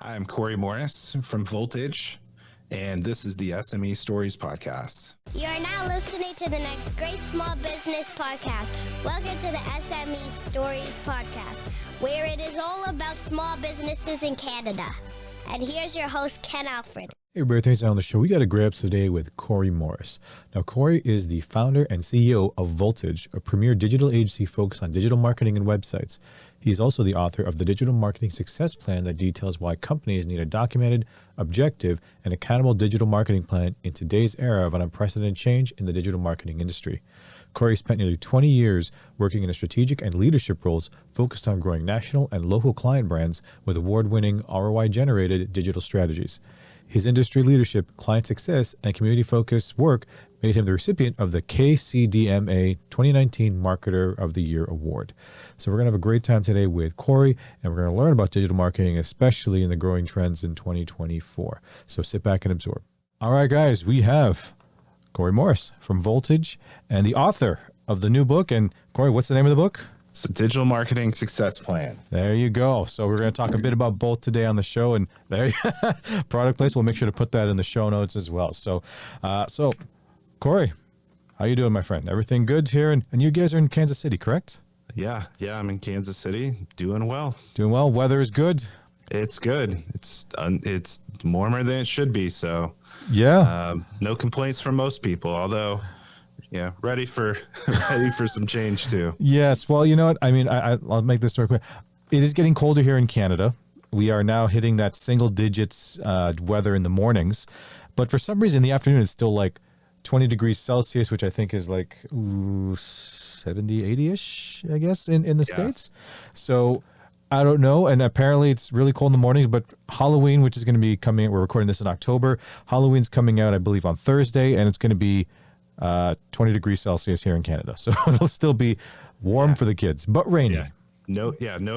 I'm Corey Morris from Voltage, and this is the S.M.E Stories Podcast. You are now listening to the next great small business podcast. Welcome to the S.M.E Stories Podcast, where it is all about small businesses in Canada. And here's your host, Ken Alfred. Hey, everybody, thanks for on the show. We got a great episode today with Corey Morris. Now, Corey is the founder and CEO of Voltage, a premier digital agency focused on digital marketing and websites. He is also the author of the Digital Marketing Success Plan that details why companies need a documented, objective, and accountable digital marketing plan in today's era of an unprecedented change in the digital marketing industry. Corey spent nearly 20 years working in strategic and leadership roles focused on growing national and local client brands with award-winning ROI-generated digital strategies. His industry leadership, client success, and community-focused work made him the recipient of the KCDMA 2019 Marketer of the Year Award. So we're going to have a great time today with Corey, and we're going to learn about digital marketing, especially in the growing trends in 2024. So sit back and absorb. All right, guys, we have Corey Morris from Voltage and the author of the new book. And Corey, what's the name of the book? It's the Digital Marketing Success Plan. There you go. So we're going to talk a bit about both today on the show, and there, product place. We'll make sure to put that in the show notes as well. So Corey, how you doing, my friend? Everything good here? And you guys are in Kansas City, correct? Yeah, I'm in Kansas City, doing well. Doing well. Weather is good. It's good. It's warmer than it should be. So yeah, no complaints from most people. Although, yeah, ready for some change too. Yes. Well, you know what? I mean, I'll make this story quick. It is getting colder here in Canada. We are now hitting that single digits weather in the mornings, but for some reason in the afternoon it's still like 20 degrees Celsius, which I think is like 70, 80-ish, I guess, in the States. So I don't know. And apparently it's really cold in the mornings, but Halloween, which is going to be coming, we're recording this in October. Halloween's coming out, I believe, on Thursday, and it's going to be 20 degrees Celsius here in Canada. So it'll still be warm for the kids, but rainy. No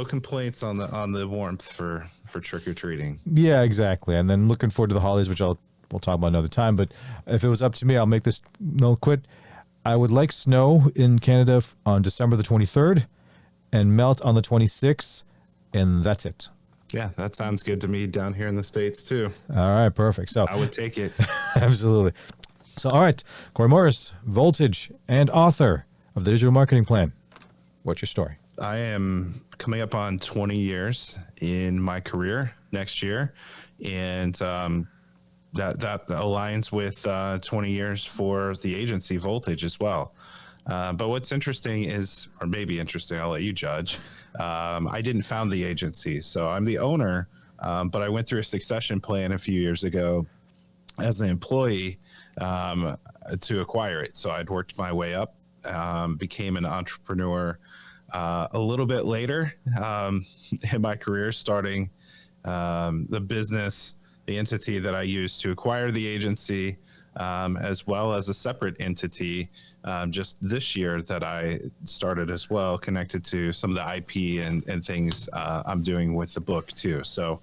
complaints on the warmth for trick or treating. Yeah, exactly. And then looking forward to the holidays, which we'll talk about another time. But if it was up to me, I'll make this no quit. I would like snow in Canada on December the 23rd and melt on the 26th, and that's it. Yeah, that sounds good to me down here in the States too. All right, perfect. So I would take it. Absolutely. So, all right, Corey Morris, Voltage, and author of the Digital Marketing Plan. What's your story? I am coming up on 20 years in my career next year, and that aligns with 20 years for the agency Voltage as well. But what's interesting is, or maybe interesting, I'll let you judge. I didn't found the agency, so I'm the owner, but I went through a succession plan a few years ago as an employee to acquire it. So I'd worked my way up, became an entrepreneur a little bit later in my career, starting the business, the entity that I used to acquire the agency, as well as a separate entity just this year that I started as well, connected to some of the IP and things I'm doing with the book too. So,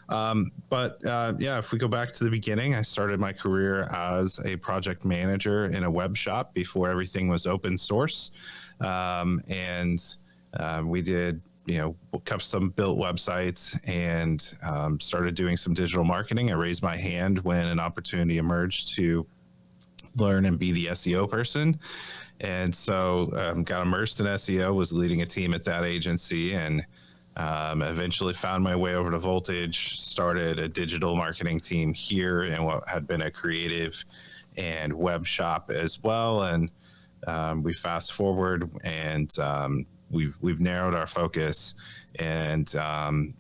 if we go back to the beginning, I started my career as a project manager in a web shop before everything was open source. We did, custom built websites and started doing some digital marketing. I raised my hand when an opportunity emerged to learn and be the SEO person. And so got immersed in SEO, was leading a team at that agency, and eventually found my way over to Voltage, started a digital marketing team here in what had been a creative and web shop as well. And we fast forward and we've narrowed our focus, and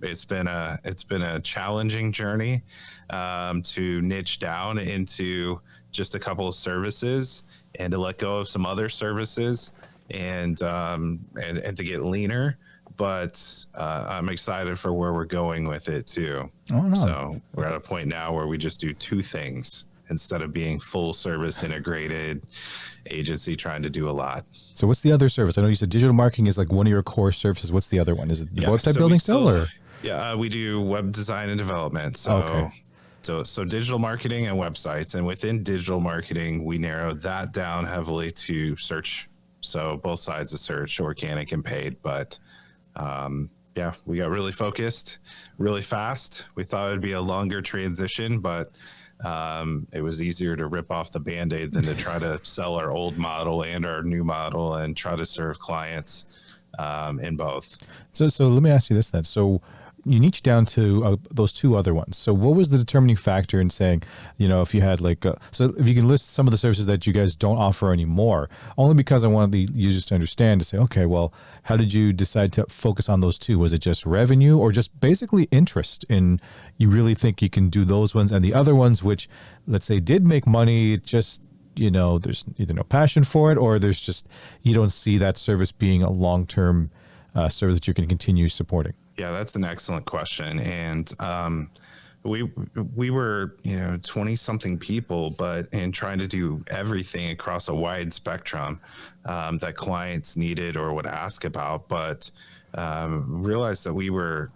it's been a challenging journey to niche down into just a couple of services and to let go of some other services and to get leaner. But I'm excited for where we're going with it too. Oh, no. So we're at a point now where we just do two things instead of being full service integrated agency trying to do a lot. So what's the other service? I know you said digital marketing is like one of your core services. What's the other one? Is it the website building still? Or? Yeah, we do web design and development. So, okay. So digital marketing and websites. And within digital marketing, we narrowed that down heavily to search. So both sides of search, organic and paid. But Yeah, we got really focused really fast. We thought it'd be a longer transition, but it was easier to rip off the Band-Aid than to try to sell our old model and our new model and try to serve clients in both. So let me ask you this then. So you niche down to those two other ones. So what was the determining factor in saying, if you had so if you can list some of the services that you guys don't offer anymore, only because I wanted the users to understand to say, okay, well, how did you decide to focus on those two? Was it just revenue or just basically interest in, you really think you can do those ones, and the other ones, which let's say did make money, just, there's either no passion for it, or there's just, you don't see that service being a long-term service that you can continue supporting? Yeah, that's an excellent question. And we were 20 something people, and trying to do everything across a wide spectrum that clients needed or would ask about, but realized that we were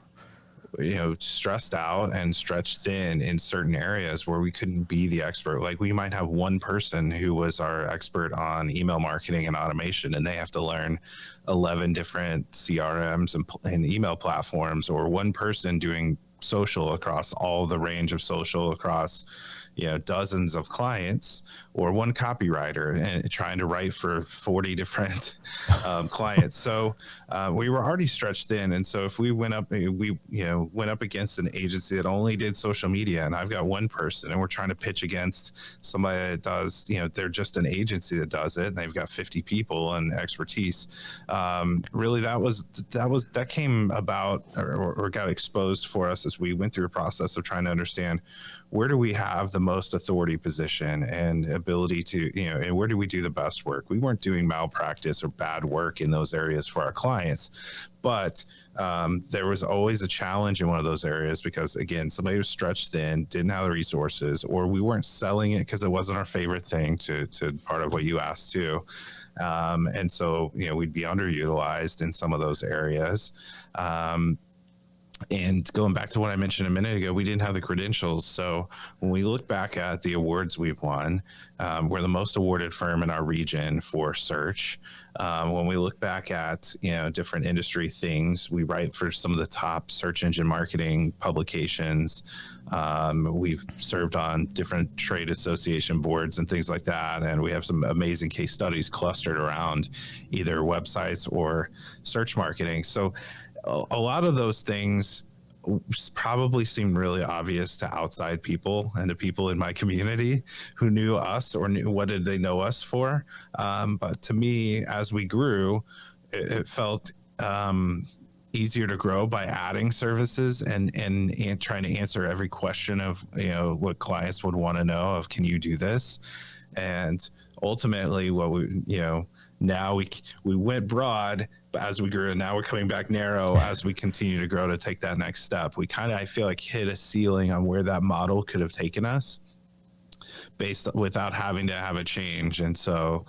stressed out and stretched thin in certain areas where we couldn't be the expert. Like, we might have one person who was our expert on email marketing and automation, and they have to learn 11 different CRMs and email platforms, or one person doing social across all the range of social across dozens of clients, or one copywriter and trying to write for 40 different clients. So we were already stretched thin, and so if we went up against an agency that only did social media, and I've got one person, and we're trying to pitch against somebody that does, they're just an agency that does it, and they've got 50 people and expertise. Really, that came about or got exposed for us as we went through a process of trying to understand, where do we have the most authority position and ability to, and where do we do the best work? We weren't doing malpractice or bad work in those areas for our clients, but there was always a challenge in one of those areas because, again, somebody was stretched thin, didn't have the resources, or we weren't selling it because it wasn't our favorite thing, to part of what you asked too. And so, we'd be underutilized in some of those areas. And going back to what I mentioned a minute ago, we didn't have the credentials. So when we look back at the awards we've won, we're the most awarded firm in our region for search. When we look back at different industry things, we write for some of the top search engine marketing publications. We've served on different trade association boards and things like that, and we have some amazing case studies clustered around either websites or search marketing. So a lot of those things probably seem really obvious to outside people and to people in my community who knew us or knew what did they know us for. But to me, as we grew, it felt easier to grow by adding services and trying to answer every question of what clients would want to know of, can you do this? And ultimately, what now we went broad, but as we grew, and now we're coming back narrow as we continue to grow to take that next step. We kind of, I feel like, hit a ceiling on where that model could have taken us without having to have a change. And so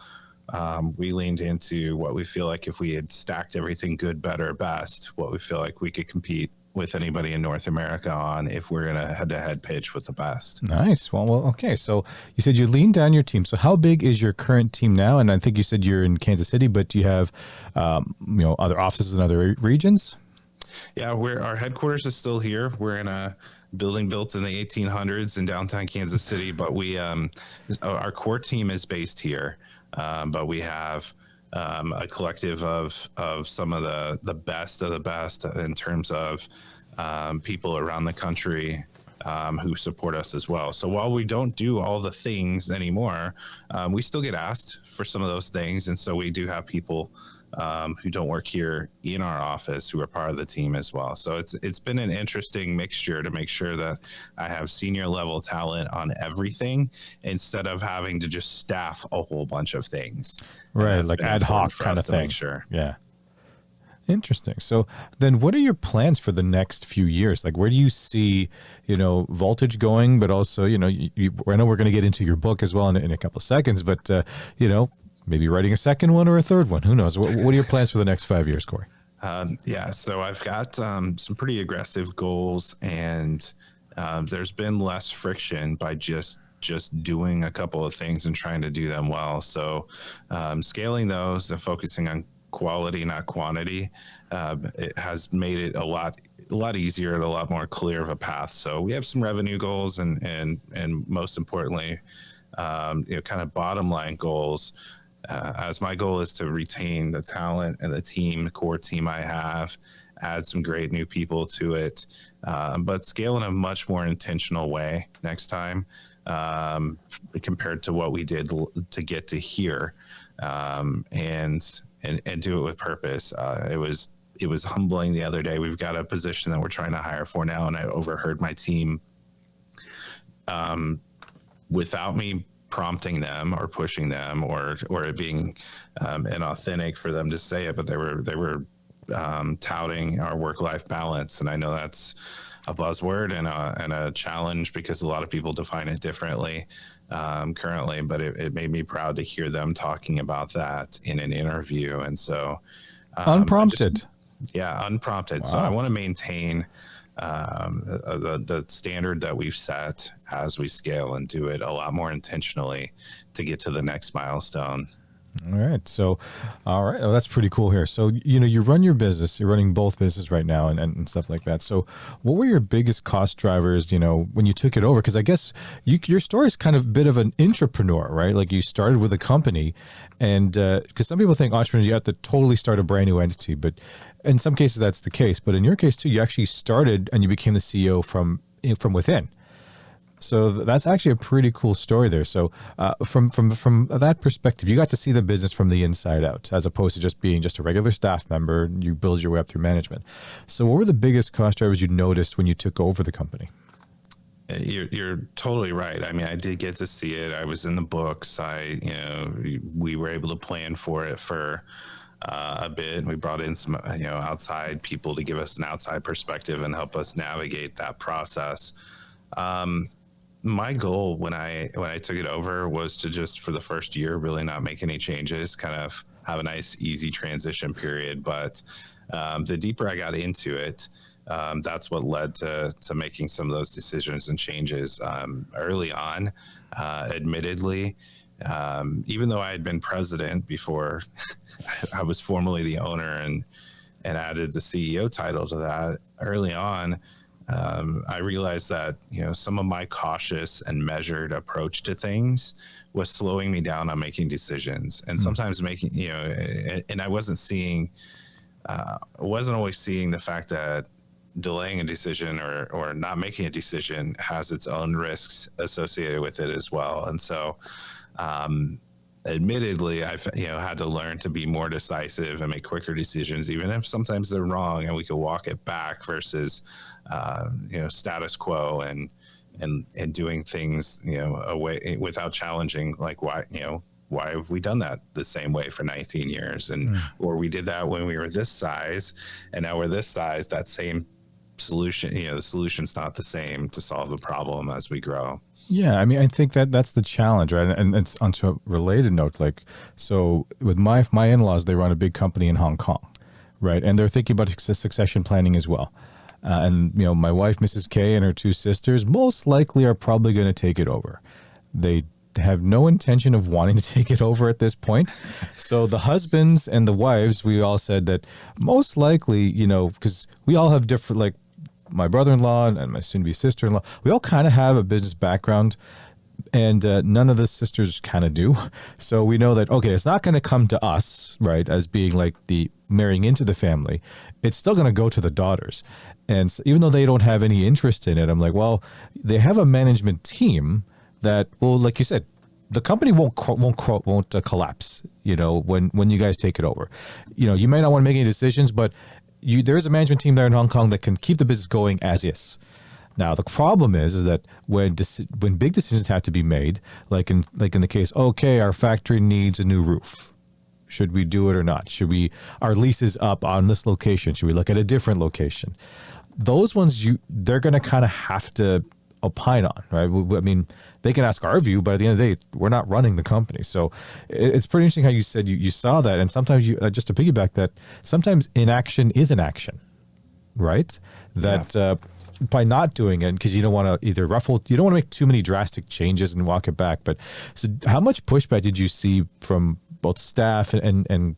we leaned into what we feel like, if we had stacked everything good, better, best, what we feel like we could compete with anybody in North America on if we're going to head-to-head pitch with the best. Nice. Well, okay. So you said you leaned down your team. So how big is your current team now? And I think you said you're in Kansas City, but do you have, other offices in other regions? Yeah, our headquarters is still here. We're in a building built in the 1800s in downtown Kansas City, but our core team is based here. But we have a collective of some of the best of the best in terms of people around the country who support us as well. So while we don't do all the things anymore, we still get asked for some of those things. And so we do have people who don't work here in our office who are part of the team as well. So it's been an interesting mixture to make sure that I have senior level talent on everything instead of having to just staff a whole bunch of things. Right, like ad hoc kind of thing. Make sure. Yeah. Interesting. So then what are your plans for the next few years? Like, where do you see, Voltage going, but also, I know we're going to get into your book as well in a couple of seconds, but, maybe writing a second one or a third one. Who knows? What are your plans for the next 5 years, Corey? So I've got some pretty aggressive goals, and there's been less friction by just doing a couple of things and trying to do them well. So scaling those and focusing on quality, not quantity, it has made it a lot easier and a lot more clear of a path. So we have some revenue goals and most importantly, kind of bottom line goals. As my goal is to retain the talent and the core team I have, add some great new people to it, but scale in a much more intentional way next time, compared to what we did to get to here, and do it with purpose. It was humbling the other day. We've got a position that we're trying to hire for now, and I overheard my team, without me prompting them or pushing them or it being inauthentic for them to say it, but they were touting our work-life balance, and I know that's a buzzword and a challenge because a lot of people define it differently currently, but it made me proud to hear them talking about that in an interview. And so unprompted. Unprompted. Wow. So I want to maintain the standard that we've set as we scale and do it a lot more intentionally to get to the next milestone. All right. So, all right. Oh, that's pretty cool here. So, you run your business, you're running both businesses right now and stuff like that. So what were your biggest cost drivers, when you took it over? Because I guess your story is kind of a bit of an entrepreneur, right? Like you started with a company and because some people think entrepreneurs, you have to totally start a brand new entity, but in some cases that's the case. But in your case too, you actually started and you became the CEO from within. So that's actually a pretty cool story there. So from that perspective, you got to see the business from the inside out, as opposed to just being just a regular staff member. You build your way up through management. So what were the biggest cost drivers you noticed when you took over the company? You're totally right. I mean, I did get to see it. I was in the books. We were able to plan for it for a bit. We brought in some, outside people to give us an outside perspective and help us navigate that process. My goal when I took it over was to just, for the first year, really not make any changes, kind of have a nice, easy transition period. But the deeper I got into it, that's what led to making some of those decisions and changes early on. Admittedly, even though I had been president before I was formally the owner and added the CEO title to that early on, I realized that, some of my cautious and measured approach to things was slowing me down on making decisions, and sometimes making, and I wasn't always seeing the fact that delaying a decision or not making a decision has its own risks associated with it as well. And so, admittedly, I've had to learn to be more decisive and make quicker decisions, even if sometimes they're wrong, and we could walk it back versus status quo and doing things away without challenging, like why have we done that the same way for 19 years or we did that when we were this size and now we're this size. That same solution, the solution's not the same to solve the problem as we grow. Yeah, I mean, I think that's the challenge, right? And it's onto a related note, like, so with my in-laws, they run a big company in Hong Kong, right? And they're thinking about succession planning as well. And my wife, Mrs. K, and her two sisters most likely are probably going to take it over. They have no intention of wanting to take it over at this point. So the husbands and the wives, we all said that most likely, because we all have different, like, my brother-in-law and my soon-to-be sister-in-law, we all kind of have a business background, and none of the sisters kind of do. So we know that, okay, it's not going to come to us, right, as being like the marrying into the family. It's still going to go to the daughters. And so even though they don't have any interest in it, I'm like, well, they have a management team that, well, like you said, the company won't collapse, when you guys take it over. You may not want to make any decisions, but there is a management team there in Hong Kong that can keep the business going as is. Now, the problem is that when big decisions have to be made, like in the case, okay, our factory needs a new roof. Should we do it or not? Our lease is up on this location. Should we look at a different location? Those ones, they're going to kind of have to opine on, right? I mean, they can ask our view, but at the end of the day, we're not running the company. So it's pretty interesting how you said you saw that. And sometimes just to piggyback that, sometimes inaction is an action, right? That by not doing it, because you don't want to you don't want to make too many drastic changes and walk it back. But so how much pushback did you see from both staff and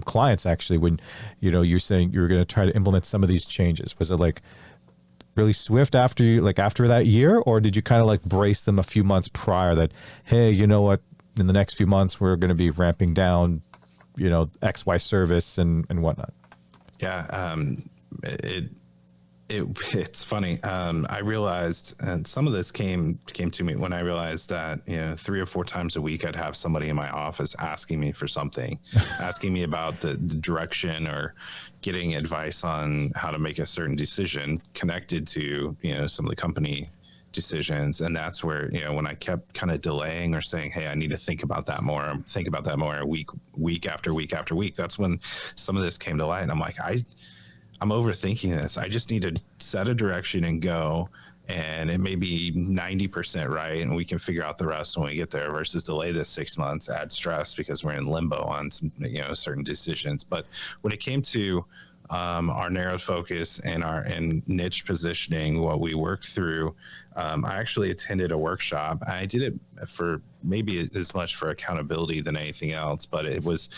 clients actually when, you're saying you were going to try to implement some of these changes? Was it like really swift after that year, or did you kind of like brace them a few months prior that, hey, you know what, in the next few months we're going to be ramping down, XY service and whatnot? Yeah. It's funny. I realized, and some of this came to me when I realized that 3 or 4 times a week I'd have somebody in my office asking me for something, asking me about the direction or getting advice on how to make a certain decision connected to some of the company decisions. And that's where when I kept kind of delaying or saying, hey, I need to think about that more, week after week after week, that's when some of this came to light. And I'm like, I'm overthinking this. I just need to set a direction and go, and it may be 90% right, and we can figure out the rest when we get there, versus delay this 6 months, add stress because we're in limbo on some certain decisions. But when it came to our narrowed focus and niche positioning, what we worked through, I actually attended a workshop. I did it for maybe as much for accountability than anything else, but it was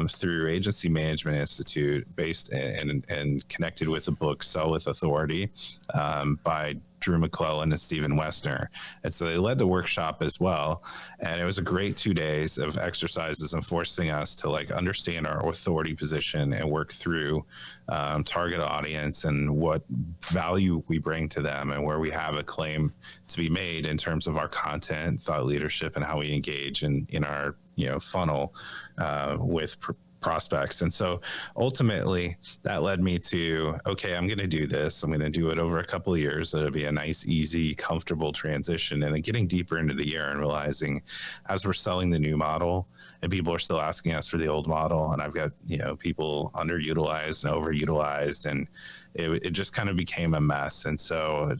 through Agency Management Institute, based and connected with the book Sell with Authority by Drew McClellan and Stephen Westner. And so they led the workshop as well. And it was a great 2 days of exercises and forcing us to like understand our authority position and work through target audience and what value we bring to them and where we have a claim to be made in terms of our content, thought leadership, and how we engage in our funnel with prospects. And so ultimately that led me to, okay, I'm going to do this. I'm going to do it over a couple of years. It'll be a nice, easy, comfortable transition. And then getting deeper into the year and realizing as we're selling the new model and people are still asking us for the old model, and I've got, people underutilized and overutilized, and it just kind of became a mess. And so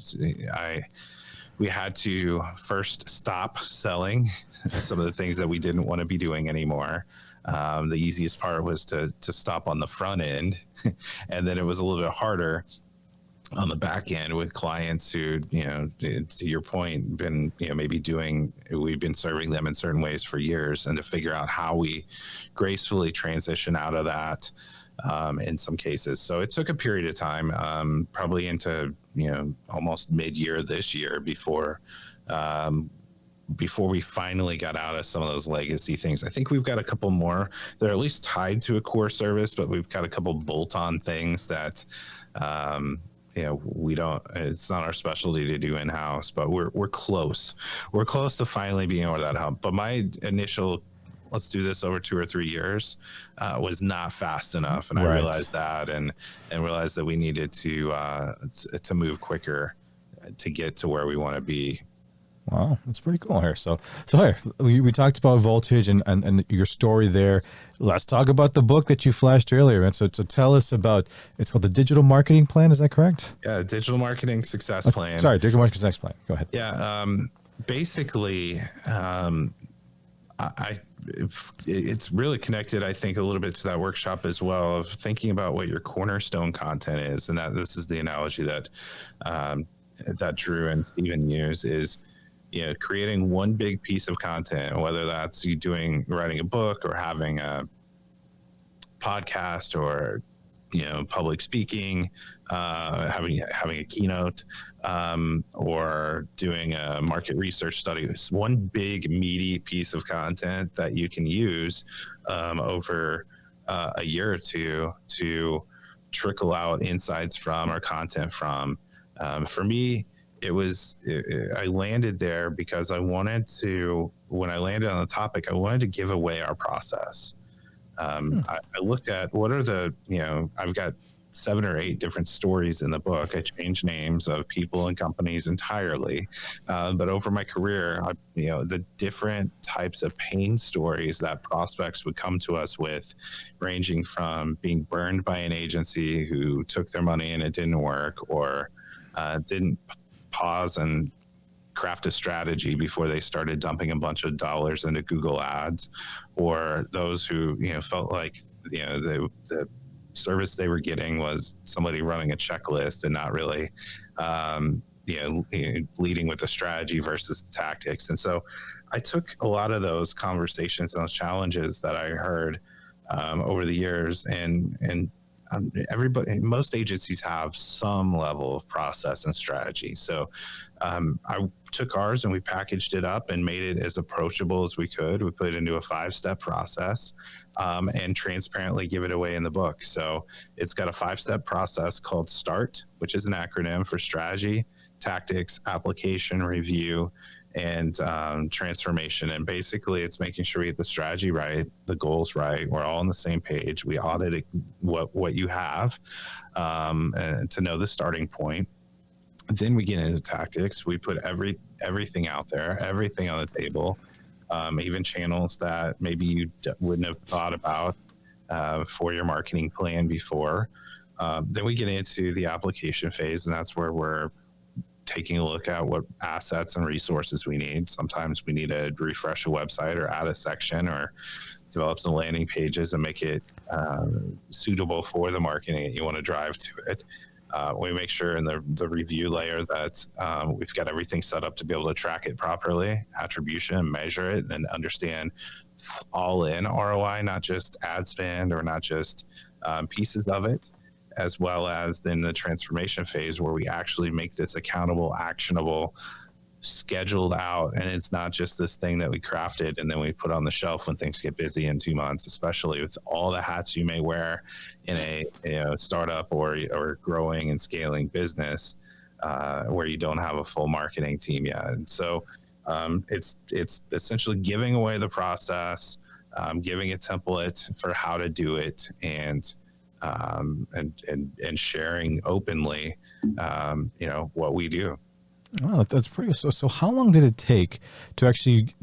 we had to first stop selling some of the things that we didn't want to be doing anymore. The easiest part was to stop on the front end. And then it was a little bit harder on the back end with clients who, to your point, we've been serving them in certain ways for years, and to figure out how we gracefully transition out of that in some cases. So it took a period of time, probably into, almost mid-year this year before we finally got out of some of those legacy things. I think we've got a couple more that are at least tied to a core service, but we've got a couple bolt-on things that, it's not our specialty to do in-house, but we're close. We're close to finally being able to that help. But my initial, let's do this over 2 or 3 years, was not fast enough. And I realized that and realized that we needed to move quicker to get to where we want to be. Wow, that's pretty cool here. So here, we talked about Voltage and your story there. Let's talk about the book that you flashed earlier, man. So tell us about, it's called The Digital Marketing Plan. Is that correct? Yeah, Digital Marketing Success Plan. Sorry, Digital Marketing Success Plan. Go ahead. Yeah, basically, it's really connected, I think, a little bit to that workshop as well, of thinking about what your cornerstone content is. And that this is the analogy that Drew and Stephen use is, creating one big piece of content, whether that's you writing a book or having a podcast or, public speaking, having a keynote, or doing a market research study. It's one big meaty piece of content that you can use over a year or two to trickle out insights from or content from. For me, I landed there because when I landed on the topic, I wanted to give away our process. I looked at what are I've got 7 or 8 different stories in the book. I changed names of people and companies entirely. But over my career, the different types of pain stories that prospects would come to us with, ranging from being burned by an agency who took their money and it didn't work, or didn't pause and craft a strategy before they started dumping a bunch of dollars into Google ads, or those who felt like the service they were getting was somebody running a checklist and not really leading with the strategy versus the tactics. And so I took a lot of those conversations and those challenges that I heard over the years, and everybody, most agencies have some level of process and strategy. So I took ours and we packaged it up and made it as approachable as we could. We put it into a 5-step process and transparently give it away in the book. So it's got a 5-step process called START, which is an acronym for strategy, tactics, application, review, and transformation. And basically it's making sure we get the strategy right, the goals right, we're all on the same page, we audit what you have and to know the starting point. Then we get into tactics. We put everything out there, everything on the table, even channels that maybe you wouldn't have thought about for your marketing plan before. Then we get into the application phase, and that's where we're taking a look at what assets and resources we need. Sometimes we need to refresh a website or add a section or develop some landing pages and make it suitable for the marketing that you want to drive to it. We make sure in the review layer that we've got everything set up to be able to track it properly, attribution, measure it, and understand all in ROI, not just ad spend or not just pieces of it, as well as then the transformation phase where we actually make this accountable, actionable, scheduled out, and it's not just this thing that we crafted and then we put on the shelf when things get busy in 2 months, especially with all the hats you may wear in a startup or growing and scaling business where you don't have a full marketing team yet. And so it's essentially giving away the process, giving a template for how to do it, and sharing openly what we do. Oh, that's pretty. So how long did it take to actually,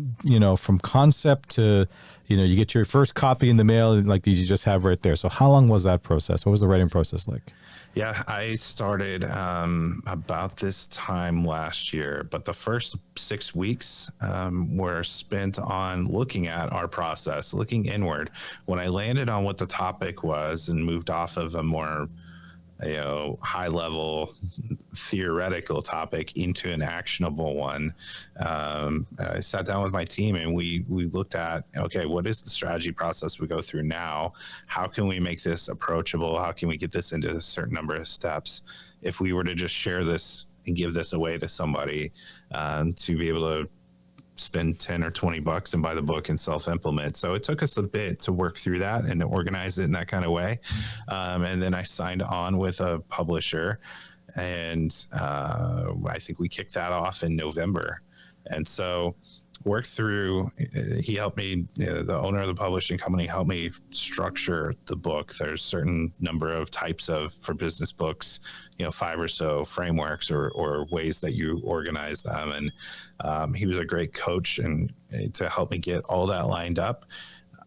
from concept to, you get your first copy in the mail, like you just have right there. So how long was that process? What was the writing process like? Yeah, I started about this time last year, but the first 6 weeks were spent on looking at our process, looking inward. When I landed on what the topic was and moved off of a more high level theoretical topic into an actionable one, I sat down with my team and we looked at, okay, what is the strategy process we go through now? How can we make this approachable? How can we get this into a certain number of steps? If we were to just share this and give this away to somebody to be able to spend 10 or 20 bucks and buy the book and self-implement. So it took us a bit to work through that and to organize it in that kind of way. And then I signed on with a publisher, and I think we kicked that off in November. And so worked through, he helped me, the owner of the publishing company helped me structure the book. There's certain number of types for business books, 5 or so frameworks or ways that you organize them. And he was a great coach and to help me get all that lined up.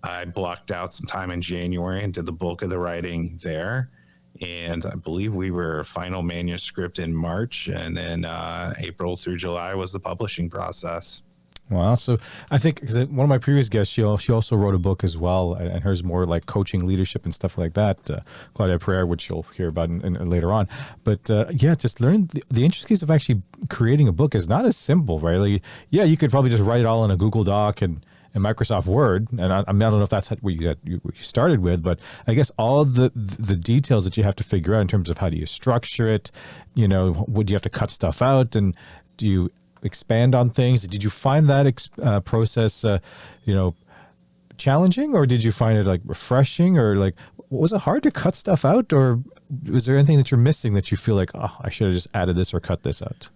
I blocked out some time in January and did the bulk of the writing there. And I believe we were final manuscript in March, and then April through July was the publishing process. Wow. So I think because one of my previous guests, she also wrote a book as well, and hers more like coaching, leadership, and stuff like that. Claudia Pereira, which you'll hear about later on. But just learn the intricacies of actually creating a book is not as simple, right? Like, yeah, you could probably just write it all in a Google Doc and Microsoft Word, and I don't know if that's what you started with, but I guess all the details that you have to figure out in terms of how do you structure it, would you have to cut stuff out, and do you expand on things? Did you find that process challenging, or did you find it like refreshing, or like was it hard to cut stuff out, or was there anything that you're missing that you feel like, oh, I should have just added this or cut this out?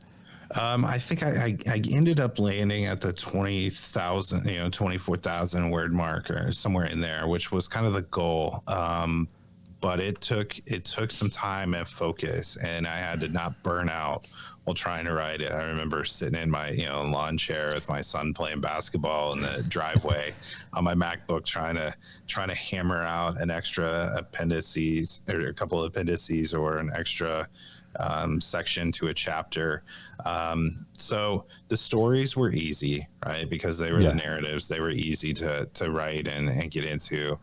I think I ended up landing at the 20,000, 24,000 word mark or somewhere in there, which was kind of the goal. But it took some time and focus, and I had to not burn out while trying to write it. I remember sitting in my lawn chair with my son playing basketball in the driveway on my MacBook, trying to hammer out an extra appendices or a couple of appendices or an extra section to a chapter. So the stories were easy, right? Because they were the narratives. They were easy to write and get into.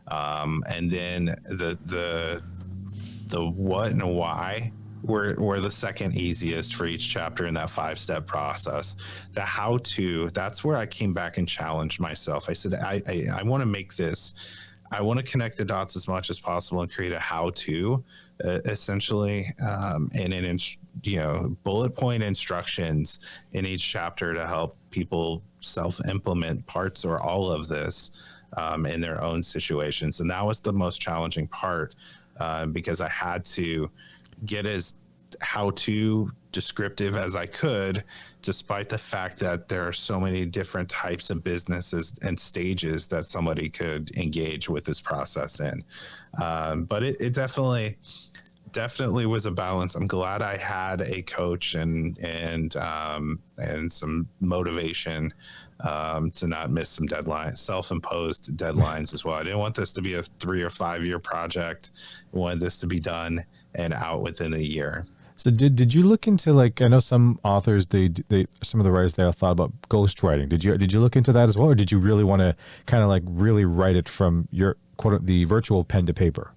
And then the what and why were the second easiest for each chapter in that 5-step process. The how-to, that's where I came back and challenged myself. I said, I want to make this I want to connect the dots as much as possible and create a how-to, essentially, and bullet point instructions in each chapter to help people self-implement parts or all of this in their own situations. And that was the most challenging part because I had to get as how-to descriptive as I could, despite the fact that there are so many different types of businesses and stages that somebody could engage with this process in. But it definitely was a balance. I'm glad I had a coach and some motivation to not miss some deadlines, self-imposed deadlines as well. I didn't want this to be a 3 or 5 year project. I wanted this to be done and out within a year. So did you look into, like, I know some authors, they some of the writers, they thought about ghostwriting. Did you look into that as well, or did you really want to kind of like really write it from your the virtual pen to paper?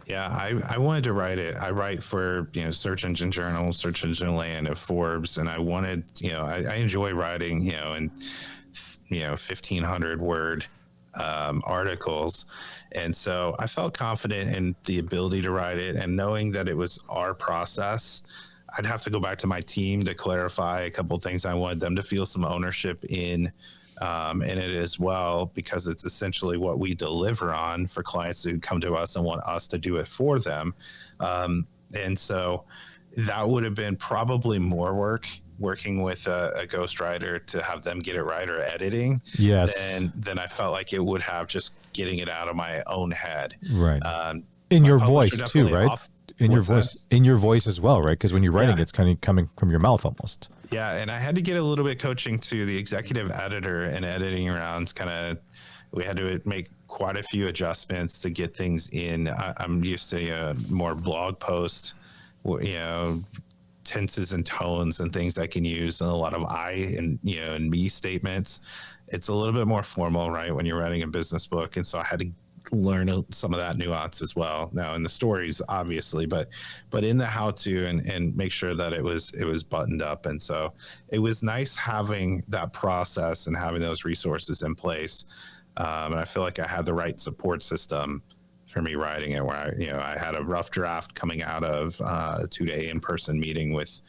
Yeah, I wanted to write it. I write for, Search Engine Journal, Search Engine Land, and Forbes, and I wanted, I enjoy writing, and 1,500 word articles. And so I felt confident in the ability to write it, and knowing that it was our process, I'd have to go back to my team to clarify a couple of things. I wanted them to feel some ownership in it as well, because it's essentially what we deliver on for clients who come to us and want us to do it for them. And so that would have been probably more work, working with a ghostwriter to have them get it right, or editing. Yes. Then I felt like it would have just getting it out of my own head. Right. In your voice too, right? In your voice as well, right? Because when you're writing, it's kind of coming from your mouth almost. Yeah, and I had to get a little bit coaching to the executive editor and editing rounds. We had to make quite a few adjustments to get things in. I'm used to a more blog post, tenses and tones and things I can use, and a lot of I and me statements. It's a little bit more formal, right, when you're writing a business book, and so I had to learn some of that nuance as well. Now in the stories, obviously, but in the how-to, and make sure that it was buttoned up. And so it was nice having that process and having those resources in place. And I feel like I had the right support system for me writing it, where I had a rough draft coming out of a 2-day in-person meeting with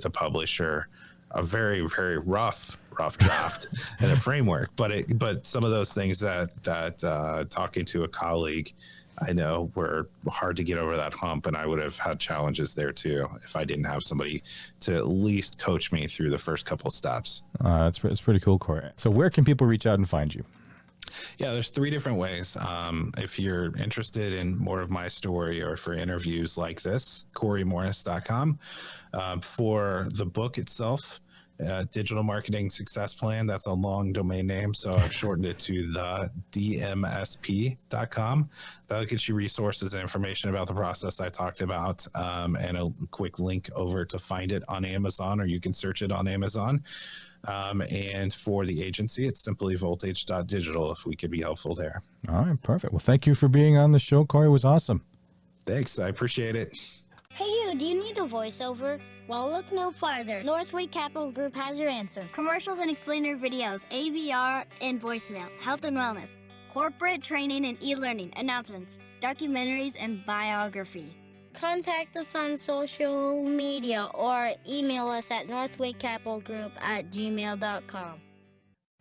a publisher, a very, very rough draft and a framework, but some of those things that talking to a colleague, I know, were hard to get over that hump, and I would have had challenges there too if I didn't have somebody to at least coach me through the first couple of steps. That's pretty cool, Corey. So where can people reach out and find you? Yeah, there's 3 different ways. If you're interested in more of my story, or for interviews like this, CoreyMorris.com. For the book itself, Digital Marketing Success Plan, that's a long domain name, so I've shortened it to the DMSP.com. That'll get you resources and information about the process I talked about, and a quick link over to find it on Amazon, or you can search it on Amazon. And for the agency, it's simply voltage.digital, if we could be helpful there. All right, perfect. Well, thank you for being on the show, Corey. It was awesome. Thanks. I appreciate it. Hey you, do you need a voiceover? Well, look no farther. Northway Capital Group has your answer. Commercials and explainer videos, AVR and voicemail, health and wellness, corporate training and e-learning, announcements, documentaries, and biography. Contact us on social media or email us at northwaycapitalgroup@gmail.com.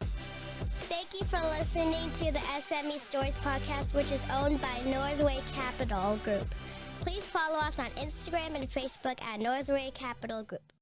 Thank you for listening to the S.M.E Stories podcast, which is owned by Northway Capital Group. Please follow us on Instagram and Facebook at Northway Capital Group.